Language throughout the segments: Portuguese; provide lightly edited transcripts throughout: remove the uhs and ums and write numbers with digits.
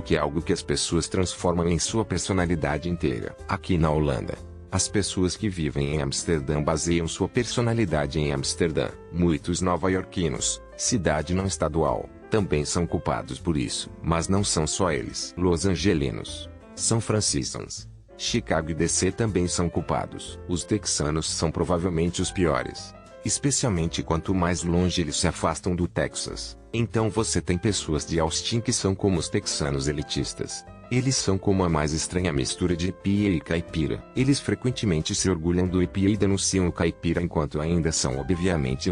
que é algo que as pessoas transformam em sua personalidade inteira. Aqui na Holanda, as pessoas que vivem em Amsterdã baseiam sua personalidade em Amsterdã. Muitos nova-iorquinos, cidade não estadual, também são culpados por isso. Mas não são só eles. Los Angelinos, São Franciscans, Chicago e DC também são culpados. Os texanos são provavelmente os piores, especialmente quanto mais longe eles se afastam do Texas. Então você tem pessoas de Austin que são como os texanos elitistas. Eles são como a mais estranha mistura de IPA e caipira. Eles frequentemente se orgulham do IPA e denunciam o caipira enquanto ainda são obviamente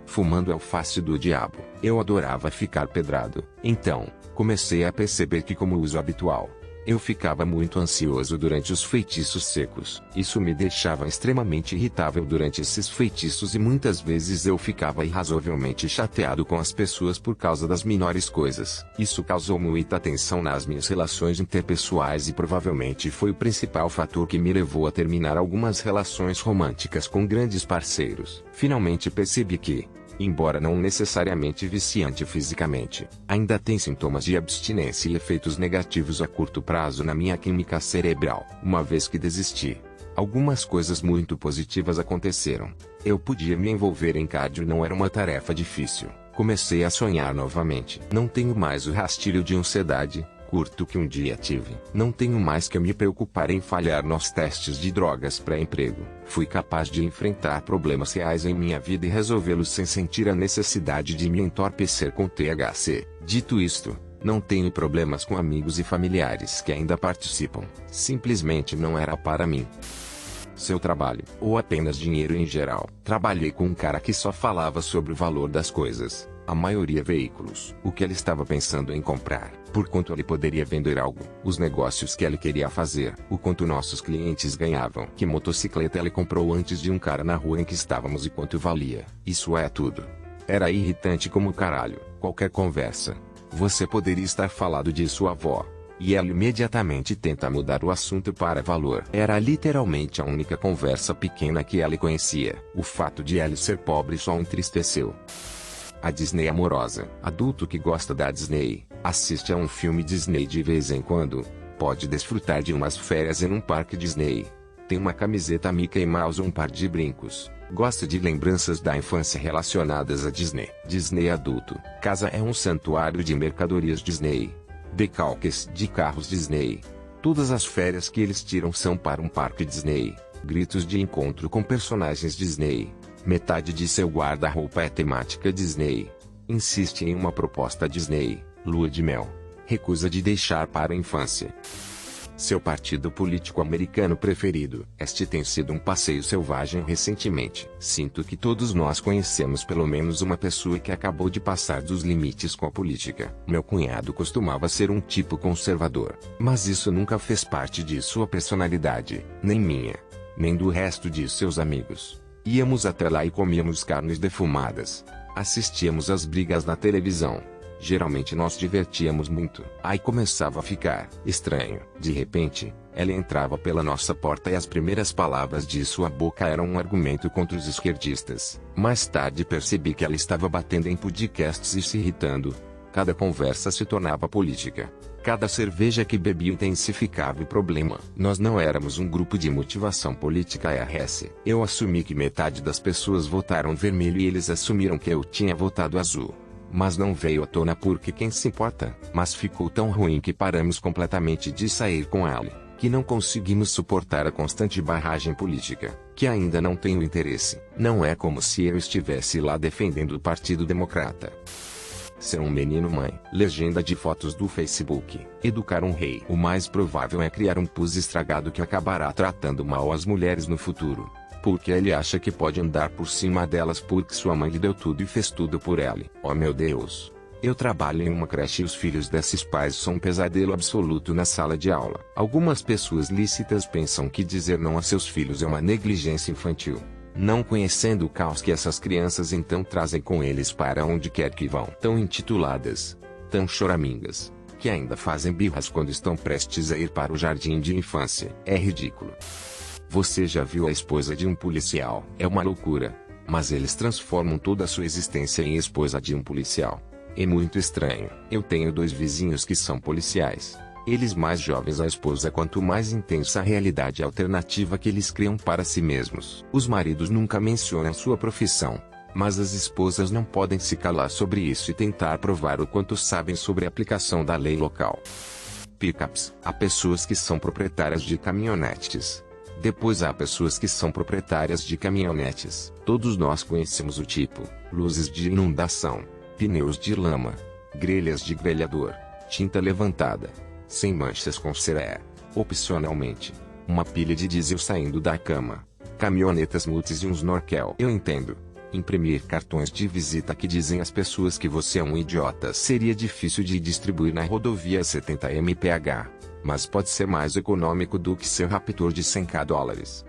fumando alface do diabo. Eu adorava ficar pedrado. Então, comecei a perceber que, como uso habitual, eu ficava muito ansioso durante os feitiços secos. Isso me deixava extremamente irritável durante esses feitiços e muitas vezes eu ficava irrazoavelmente chateado com as pessoas por causa das menores coisas. Isso causou muita tensão nas minhas relações interpessoais e provavelmente foi o principal fator que me levou a terminar algumas relações românticas com grandes parceiros. Finalmente percebi que, embora não necessariamente viciante fisicamente, ainda tem sintomas de abstinência e efeitos negativos a curto prazo na minha química cerebral. Uma vez que desisti, algumas coisas muito positivas aconteceram. Eu podia me envolver em cardio, não era uma tarefa difícil. Comecei a sonhar novamente. Não tenho mais o rastilho de ansiedade curto que um dia tive. Não tenho mais que me preocupar em falhar nos testes de drogas pré-emprego. Fui capaz de enfrentar problemas reais em minha vida e resolvê-los sem sentir a necessidade de me entorpecer com THC. Dito isto, não tenho problemas com amigos e familiares que ainda participam. Simplesmente não era para mim. Seu trabalho, ou apenas dinheiro em geral. Trabalhei com um cara que só falava sobre o valor das coisas. A maioria veículos. O que ele estava pensando em comprar, por quanto ele poderia vender algo, os negócios que ele queria fazer, o quanto nossos clientes ganhavam, que motocicleta ele comprou antes de um cara na rua em que estávamos e quanto valia. Isso é tudo. Era irritante como caralho. Qualquer conversa, você poderia estar falando de sua avó, e ela imediatamente tenta mudar o assunto para valor. Era literalmente a única conversa pequena que ela conhecia. O fato de ela ser pobre só o entristeceu. A Disney amorosa. Adulto que gosta da Disney, assiste a um filme Disney de vez em quando, pode desfrutar de umas férias em um parque Disney. Tem uma camiseta Mickey Mouse ou um par de brincos. Gosta de lembranças da infância relacionadas a Disney. Disney adulto. Casa é um santuário de mercadorias Disney. Decalques de carros Disney. Todas as férias que eles tiram são para um parque Disney. Gritos de encontro com personagens Disney. Metade de seu guarda-roupa é temática Disney. Insiste em uma proposta Disney. Lua de mel. Recusa de deixar para a infância. Seu partido político americano preferido. Este tem sido um passeio selvagem recentemente. Sinto que todos nós conhecemos pelo menos uma pessoa que acabou de passar dos limites com a política. Meu cunhado costumava ser um tipo conservador, mas isso nunca fez parte de sua personalidade, nem minha, nem do resto de seus amigos. Íamos até lá e comíamos carnes defumadas. Assistíamos às brigas na televisão. Geralmente nós divertíamos muito. Aí começava a ficar estranho. De repente, ela entrava pela nossa porta e as primeiras palavras de sua boca eram um argumento contra os esquerdistas. Mais tarde percebi que ela estava batendo em podcasts e se irritando. Cada conversa se tornava política. Cada cerveja que bebia intensificava o problema. Nós não éramos um grupo de motivação política RS. Eu assumi que metade das pessoas votaram vermelho e eles assumiram que eu tinha votado azul. Mas não veio à tona porque quem se importa? Mas ficou tão ruim que paramos completamente de sair com ela, que não conseguimos suportar a constante barragem política, que ainda não tenho interesse. Não é como se eu estivesse lá defendendo o Partido Democrata. Ser um menino mãe. Legenda de fotos do Facebook. Educar um rei. O mais provável é criar um pus estragado que acabará tratando mal as mulheres no futuro. Porque ele acha que pode andar por cima delas porque sua mãe lhe deu tudo e fez tudo por ela. Oh meu Deus. Eu trabalho em uma creche e os filhos desses pais são um pesadelo absoluto na sala de aula. Algumas pessoas lícitas pensam que dizer não a seus filhos é uma negligência infantil, não conhecendo o caos que essas crianças então trazem com eles para onde quer que vão. Tão intituladas, tão choramingas, que ainda fazem birras quando estão prestes a ir para o jardim de infância. É ridículo. Você já viu a esposa de um policial? É uma loucura, mas eles transformam toda a sua existência em esposa de um policial. É muito estranho. Eu tenho dois vizinhos que são policiais. Eles mais jovens a esposa quanto mais intensa a realidade alternativa que eles criam para si mesmos. Os maridos nunca mencionam sua profissão. Mas as esposas não podem se calar sobre isso e tentar provar o quanto sabem sobre a aplicação da lei local. Pickups. Há pessoas que são proprietárias de caminhonetes. Depois há pessoas que são proprietárias de caminhonetes. Todos nós conhecemos o tipo: luzes de inundação, pneus de lama, grelhas de grelhador, tinta levantada, sem manchas com ceré. Opcionalmente, uma pilha de diesel saindo da cama, caminhonetas multis e um snorkel. Eu entendo. Imprimir cartões de visita que dizem às pessoas que você é um idiota seria difícil de distribuir na rodovia 70 mph. Mas pode ser mais econômico do que ser raptor de 100k dólares.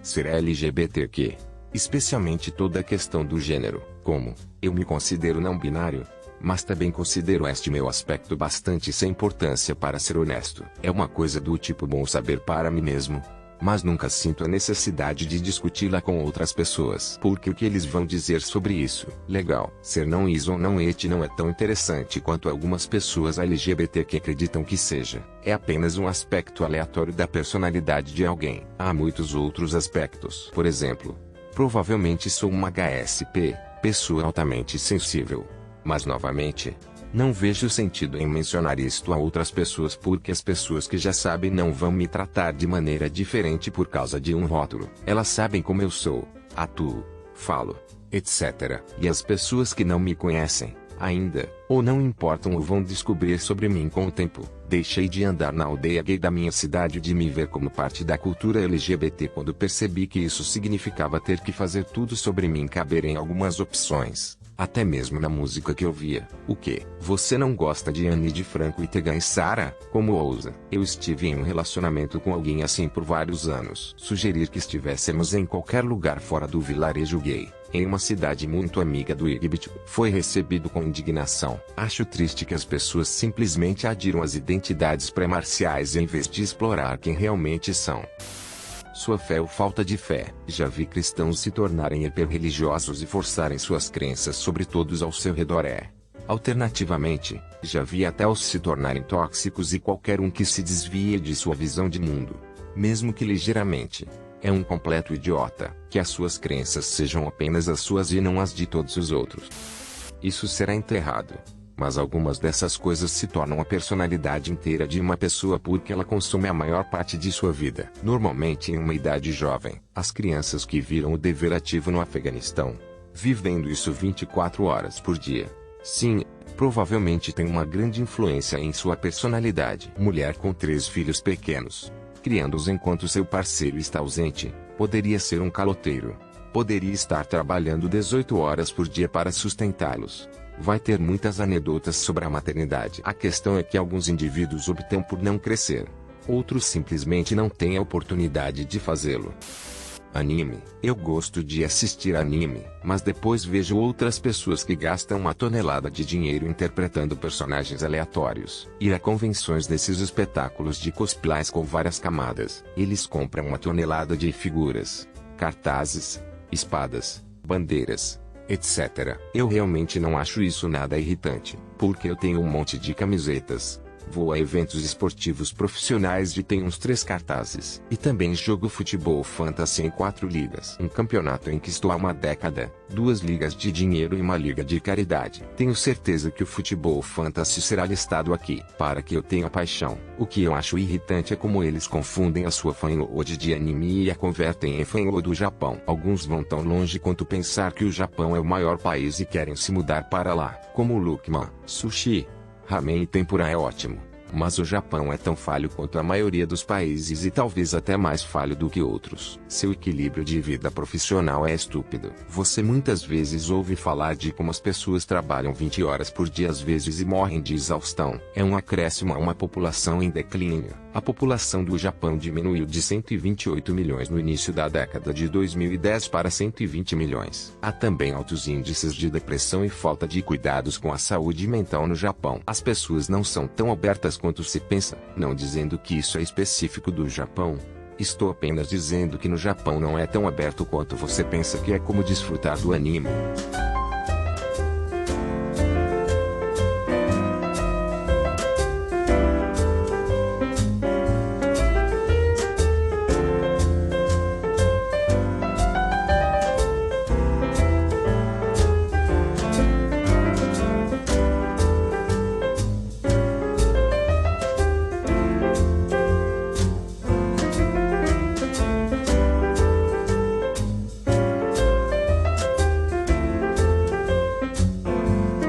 Ser LGBTQ. Especialmente toda a questão do gênero, como, eu me considero não binário, mas também considero este meu aspecto bastante sem importância para ser honesto. É uma coisa do tipo bom saber para mim mesmo. Mas nunca sinto a necessidade de discuti-la com outras pessoas. Porque o que eles vão dizer sobre isso? Legal. Ser não is ou não et não é tão interessante quanto algumas pessoas LGBT que acreditam que seja. É apenas um aspecto aleatório da personalidade de alguém. Há muitos outros aspectos. Por exemplo, provavelmente sou uma HSP, pessoa altamente sensível. Mas novamente, não vejo sentido em mencionar isto a outras pessoas porque as pessoas que já sabem não vão me tratar de maneira diferente por causa de um rótulo. Elas sabem como eu sou, atuo, falo, etc. E as pessoas que não me conhecem, ainda, ou não importam ou vão descobrir sobre mim com o tempo. Deixei de andar na aldeia gay da minha cidade e de me ver como parte da cultura LGBT quando percebi que isso significava ter que fazer tudo sobre mim caber em algumas opções. Até mesmo na música que eu via. O que? Você não gosta de Anne de Franco e Tegan e Sara? Como ousa? Eu estive em um relacionamento com alguém assim por vários anos. Sugerir que estivéssemos em qualquer lugar fora do vilarejo gay, em uma cidade muito amiga do Igibit, foi recebido com indignação. Acho triste que as pessoas simplesmente adiram as identidades pré-marciais em vez de explorar quem realmente são. Sua fé ou falta de fé. Já vi cristãos se tornarem hiperreligiosos e forçarem suas crenças sobre todos ao seu redor. Alternativamente, já vi até os se tornarem tóxicos e qualquer um que se desvie de sua visão de mundo, mesmo que ligeiramente, é um completo idiota. Que as suas crenças sejam apenas as suas e não as de todos os outros. Isso será enterrado. Mas algumas dessas coisas se tornam a personalidade inteira de uma pessoa porque ela consome a maior parte de sua vida. Normalmente em uma idade jovem, as crianças que viram o dever ativo no Afeganistão, vivendo isso 24 horas por dia. Sim, provavelmente tem uma grande influência em sua personalidade. Mulher com 3 filhos pequenos, criando-os enquanto seu parceiro está ausente, poderia ser um caloteiro. Poderia estar trabalhando 18 horas por dia para sustentá-los. Vai ter muitas anedotas sobre a maternidade. A questão é que alguns indivíduos optam por não crescer. Outros simplesmente não têm a oportunidade de fazê-lo. Anime. Eu gosto de assistir anime, mas depois vejo outras pessoas que gastam uma tonelada de dinheiro interpretando personagens aleatórios. Ir a convenções desses espetáculos de cosplays com várias camadas. Eles compram uma tonelada de figuras, cartazes, espadas, bandeiras, etc. Eu realmente não acho isso nada irritante, porque eu tenho um monte de camisetas, vou a eventos esportivos profissionais e tenho uns 3 cartazes. E também jogo futebol fantasy em 4 ligas. Um campeonato em que estou há uma década, 2 ligas de dinheiro e uma liga de caridade. Tenho certeza que o futebol fantasy será listado aqui, para que eu tenha paixão. O que eu acho irritante é como eles confundem a sua fanload de anime e a convertem em fanload do Japão. Alguns vão tão longe quanto pensar que o Japão é o maior país e querem se mudar para lá, como o Lukman. Sushi, ramen e tempura é ótimo, mas o Japão é tão falho quanto a maioria dos países e talvez até mais falho do que outros. Seu equilíbrio de vida profissional é estúpido. Você muitas vezes ouve falar de como as pessoas trabalham 20 horas por dia às vezes e morrem de exaustão. É um acréscimo a uma população em declínio. A população do Japão diminuiu de 128 milhões no início da década de 2010 para 120 milhões. Há também altos índices de depressão e falta de cuidados com a saúde mental no Japão. As pessoas não são tão abertas quanto se pensa, não dizendo que isso é específico do Japão. Estou apenas dizendo que no Japão não é tão aberto quanto você pensa que é como desfrutar do anime.